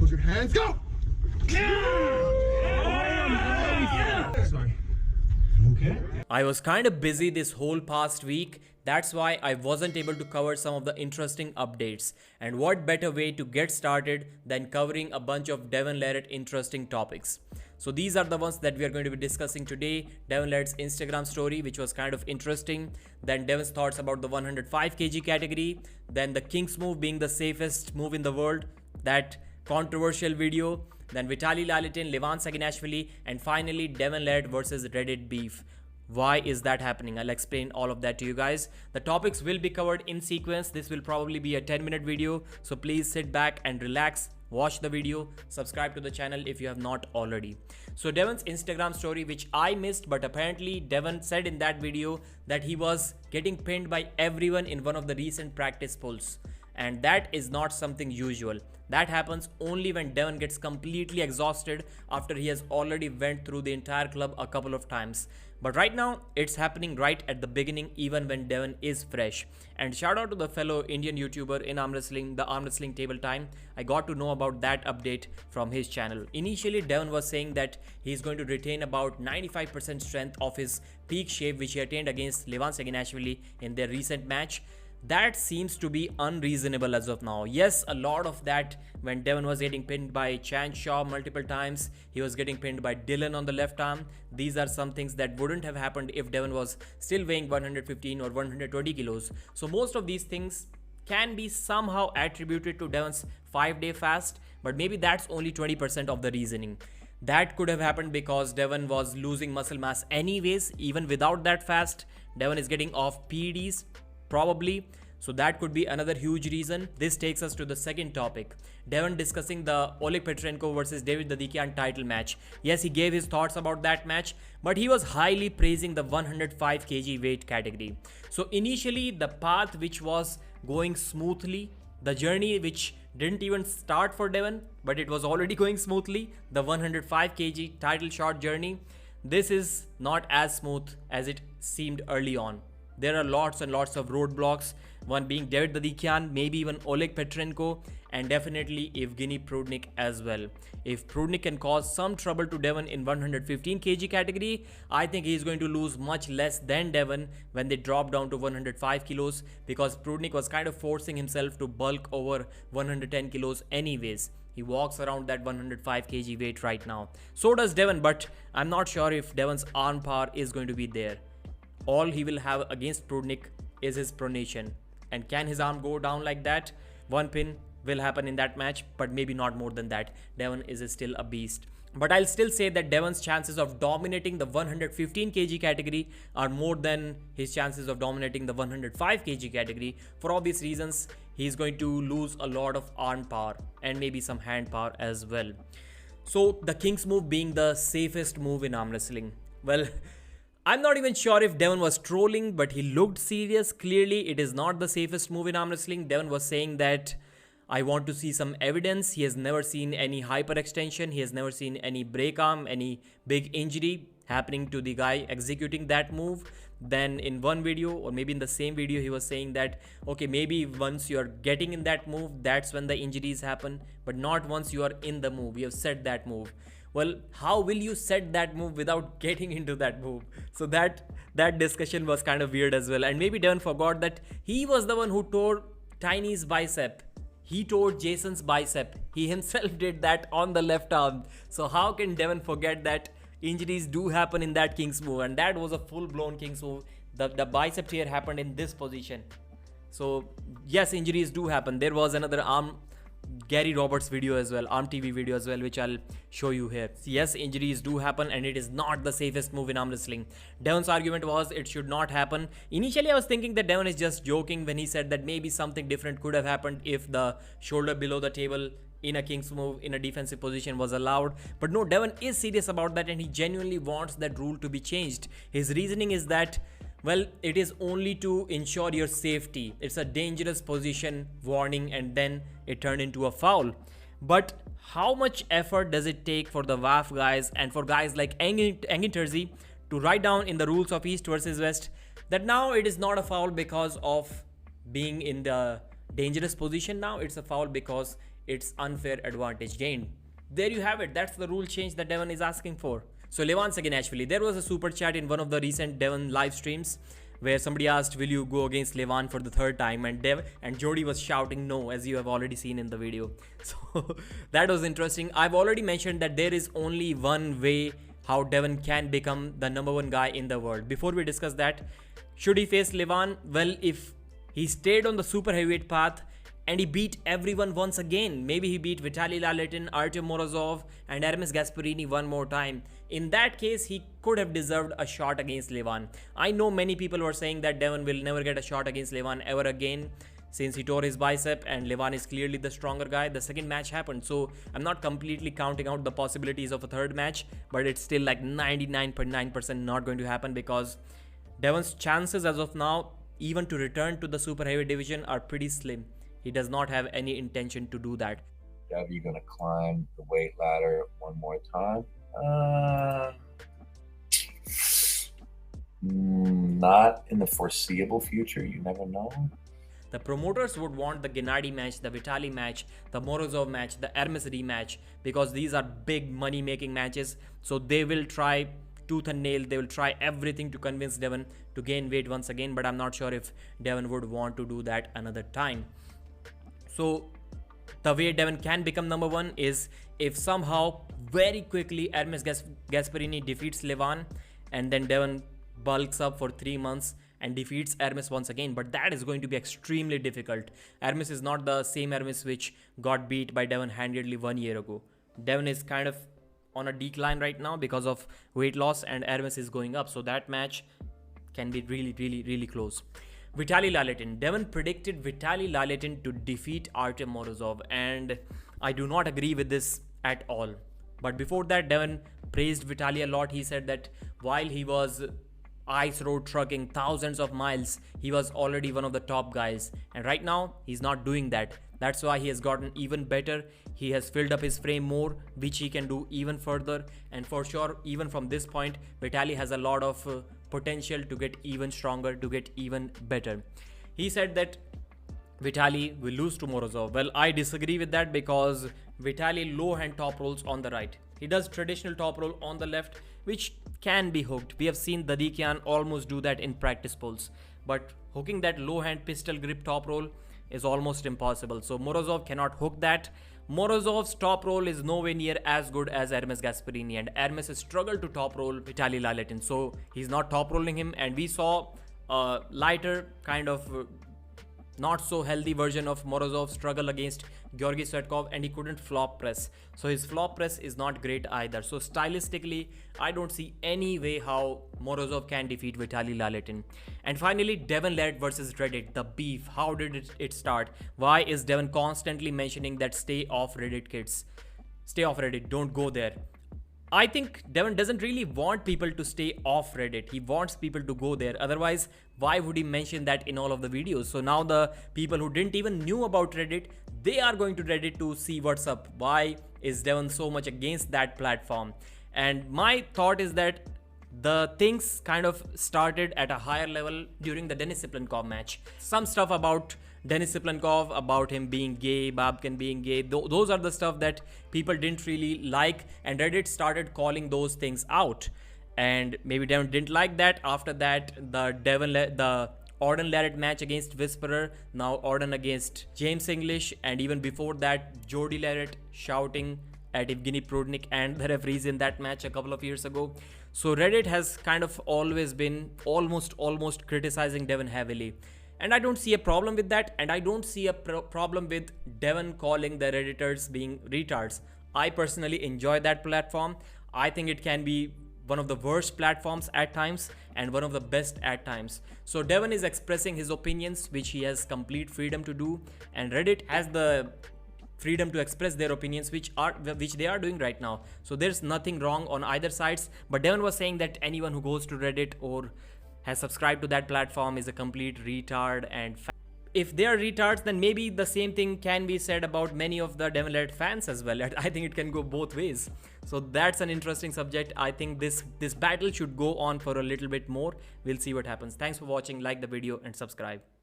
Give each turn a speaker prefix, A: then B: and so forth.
A: Close your hands. Go! Sorry. Okay.
B: I was kind of busy this whole past week. That's why I wasn't able to cover some of the interesting updates. And what better way to get started than covering a bunch of Devon Larratt interesting topics. So these are the ones that we are going to be discussing today. Devon Larratt's Instagram story, which was kind of interesting. Then Devon's thoughts about the 105 kg category. Then the Kingsmove being the safest move in the world. That controversial video. Then Vitaly Laletin, Levan Saginashvili, and finally Devon Larratt versus Reddit beef. Why is that happening? I'll explain all of that to you guys. The topics will be covered in sequence. This will probably be a 10-minute video. So please sit back and relax. Watch the video. Subscribe to the channel if you have not already. So Devon's Instagram story, which I missed, but apparently Devon said in that video that he was getting pinned by everyone in one of the recent practice pulls. And that is not something usual. That happens only when Devon gets completely exhausted after he has already went through the entire club a couple of times. But right now, it's happening right at the beginning, even when Devon is fresh. And shout out to the fellow Indian YouTuber in arm wrestling, the Arm Wrestling Table Time. I got to know about that update from his channel. Initially, Devon was saying that he's going to retain about 95% strength of his peak shape, which he attained against Levan Saginashvili in their recent match. That seems to be unreasonable as of now. Yes, a lot of that when Devon was getting pinned by Chan Shaw multiple times. He was getting pinned by Dylan on the left arm. These are some things that wouldn't have happened if Devon was still weighing 115 or 120 kilos. So most of these things can be somehow attributed to Devon's 5-day fast, but maybe that's only 20% of the reasoning. That could have happened because Devon was losing muscle mass anyways. Even without that fast, Devon is getting off PEDs. Probably. So that could be another huge reason. This takes us to the second topic. Devon discussing the Oleg Petrenko versus David Dadikian title match. Yes, he gave his thoughts about that match, but he was highly praising the 105 kg weight category. So initially the path which was going smoothly, the journey which didn't even start for Devon, but it was already going smoothly, the 105 kg title shot journey, this is not as smooth as it seemed early on. There are lots and lots of roadblocks, one being David Dadikian, maybe even Oleg Petrenko, and definitely Evgeny Prudnik as well. If Prudnik can cause some trouble to Devon in 115 kg category, I think he is going to lose much less than Devon when they drop down to 105 kilos, because Prudnik was kind of forcing himself to bulk over 110 kilos anyways. He walks around that 105 kg weight right now. So does Devon, but I'm not sure if Devon's arm power is going to be there. All he will have against Prudnik is his pronation. And can his arm go down like that? One pin will happen in that match, but maybe not more than that. Devon is still a beast. But I'll still say that Devon's chances of dominating the 115 kg category are more than his chances of dominating the 105 kg category. For obvious reasons, he's going to lose a lot of arm power and maybe some hand power as well. So the Kingsmove being the safest move in arm wrestling. Well, I'm not even sure if Devon was trolling, but he looked serious. Clearly, it is not the safest move in arm wrestling. Devon was saying that I want to see some evidence. He has never seen any hyperextension. He has never seen any break arm, any big injury happening to the guy executing that move. Then in one video, or maybe in the same video, he was saying that, okay, maybe once you are getting in that move, that's when the injuries happen, but not once you are in the move. You have set that move. Well, how will you set that move without getting into that move? So that discussion was kind of weird as well. And maybe Devon forgot that he was the one who tore Tiny's bicep. He tore Jason's bicep. He himself did that on the left arm. So how can Devon forget that injuries do happen in that King's move? And that was a full-blown King's move. The bicep tear happened in this position. So yes, injuries do happen. There was another Gary Roberts video as well, Arm TV video as well, which I'll show you here. Yes, injuries do happen and it is not the safest move in arm wrestling. Devon's argument was it should not happen. Initially, I was thinking that Devon is just joking when he said that maybe something different could have happened if the shoulder below the table in a King's move in a defensive position was allowed. But no, Devon is serious about that and he genuinely wants that rule to be changed. His reasoning is that, well, it is only to ensure your safety. It's a dangerous position warning and then it turned into a foul. But how much effort does it take for the WAF guys and for guys like Engin Terzi to write down in the rules of East versus West that now it is not a foul because of being in the dangerous position? Now it's a foul because it's unfair advantage gained. There you have it. That's the rule change that Devon is asking for. So Levan again, actually, there was a super chat in one of the recent Devon live streams where somebody asked, will you go against Levan for the third time? And Jody was shouting no, as you have already seen in the video. So that was interesting. I've already mentioned that there is only one way how Devon can become the #1 guy in the world. Before we discuss that, should he face Levan? Well, if he stayed on the super heavyweight path and he beat everyone once again, maybe he beat Vitaly Laletin, Artem Morozov and Hermes Gasparini one more time, in that case he could have deserved a shot against Levan. I know many people were saying that Devon will never get a shot against Levan ever again since he tore his bicep and Levan is clearly the stronger guy. The second match happened, so I'm not completely counting out the possibilities of a third match, but it's still like 99.9% not going to happen because Devon's chances as of now, even to return to the super heavyweight division, are pretty slim. He does not have any intention to do that.
C: Are you going to climb the weight ladder one more time? Not in the foreseeable future. You never know.
B: The promoters would want the Gennady match, the Vitaly match, the Morozov match, the Hermes rematch, because these are big money-making matches. So they will try tooth and nail. They will try everything to convince Devon to gain weight once again. But I'm not sure if Devon would want to do that another time. So the way Devon can become #1 is if somehow very quickly Hermes Gasparini defeats Levan and then Devon bulks up for 3 months and defeats Hermes once again. But that is going to be extremely difficult. Hermes is not the same Hermes which got beat by Devon handedly 1 year ago. Devon is kind of on a decline right now because of weight loss and Hermes is going up. So that match can be really close. Vitaly Laletin. Devon predicted Vitaly Laletin to defeat Artem Morozov and I do not agree with this at all. But before that, Devon praised Vitaly a lot. He said that while he was ice road trucking thousands of miles, he was already one of the top guys. And right now, he's not doing that. That's why he has gotten even better. He has filled up his frame more, which he can do even further. And for sure, even from this point, Vitaly has a lot of potential to get even stronger, to get even better. He said that Vitaly will lose to Morozov. Well, I disagree with that because Vitaly low hand top rolls on the right. He does traditional top roll on the left, which can be hooked. We have seen Dadikian almost do that in practice polls. But hooking that low hand pistol grip top roll is almost impossible. So Morozov cannot hook that. Morozov's top roll is nowhere near as good as Hermes Gasparini, and Hermes has struggled to top roll Vitaly Laletin. So he's not top rolling him, and we saw a lighter kind of not so healthy version of Morozov struggle against Georgy Svetkov and he couldn't flop press. So his flop press is not great either. So stylistically, I don't see any way how Morozov can defeat Vitaly Laletin. And finally, Devon Larratt versus Reddit, the beef. How did it start? Why is Devon constantly mentioning that stay off Reddit, kids? Stay off Reddit, don't go there. I think Devon doesn't really want people to stay off Reddit. He wants people to go there. Otherwise, why would he mention that in all of the videos? So now the people who didn't even knew about Reddit, they are going to Reddit to see what's up. Why is Devon so much against that platform? And my thought is that the things kind of started at a higher level during the Denis Siplenkov match. Some stuff about Denis Siplenkov, about him being gay, Babkin being gay, those are the stuff that people didn't really like, and Reddit started calling those things out. And maybe Devon didn't like that. After that, the Orden Larratt match against Whisperer, now Orden against James English, and even before that, Jody Larratt shouting at Evgeny Prudnik and the referees in that match a couple of years ago. So Reddit has kind of always been almost criticizing Devon heavily. And I don't see a problem with that, and I don't see a problem with Devon calling the Redditors being retards. I personally enjoy that platform. I think it can be one of the worst platforms at times and one of the best at times. So Devon is expressing his opinions, which he has complete freedom to do, and Reddit has the freedom to express their opinions, which they are doing right now. So there's nothing wrong on either sides. But Devon was saying that anyone who goes to Reddit or has subscribed to that platform is a complete retard, and if they are retards, then maybe the same thing can be said about many of the Devon Larratt fans as well. I think it can go both ways. So that's an interesting subject. I think this battle should go on for a little bit more. We'll see what happens. Thanks for watching. Like the video and subscribe.